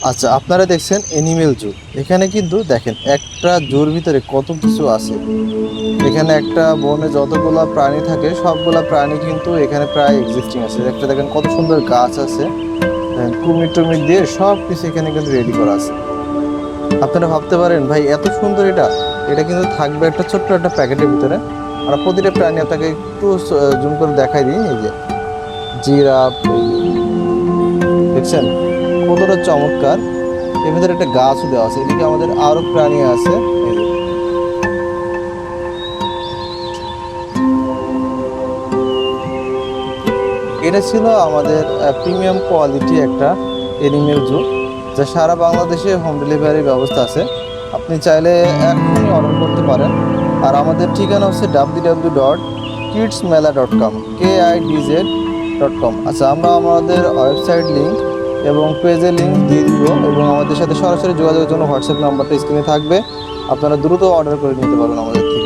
আচ্ছা, আপনারা দেখছেন এনিমেল জু। এখানে কিন্তু দেখেন একটা জুর ভিতরে কত কিছু আছে। এখানে একটা বনে যতগুলা প্রাণী থাকে সবগুলা প্রাণী কিন্তু এখানে প্রায় এক্সিস্টিং আছে। একটা দেখেন কত সুন্দর গাছ আছে, কুমির টুমির দিয়ে সব কিছু এখানে কিন্তু রেডি করা আছে। আপনারা ভাবতে পারেন ভাই এত সুন্দর এটা, এটা কিন্তু থাকবে একটা ছোট্ট একটা প্যাকেটের ভিতরে। আর প্রতিটা প্রাণী আপনাকে একটু জুম করে দেখাই দিই। এই যে জিরাফ, এই যে দেখছেন কতটা চমৎকার। এর ভিতরে একটা গাছও দেওয়া আছে, এদিকে আমাদের আরো প্রাণী আছে। এই যে এটা ছিল আমাদের প্রিমিয়াম কোয়ালিটি একটা এনিমেল জু, যা সারা বাংলাদেশে হোম ডেলিভারির ব্যবস্থা আছে। আপনি চাইলে এখনই অর্ডার করতে পারেন। আর আমাদের ঠিকানা হচ্ছে www.kidsmela.com, KIDZ.com। আচ্ছা, আমরা আমাদের ওয়েবসাইট লিঙ্ক এবং পেজের লিঙ্ক দিয়ে দিব, এবং আমাদের সাথে সরাসরি যোগাযোগের জন্য হোয়াটসঅ্যাপ নাম্বারটা স্ক্রিনে থাকবে। আপনারা দ্রুত অর্ডার করে নিতে পারবেন আমাদের থেকে।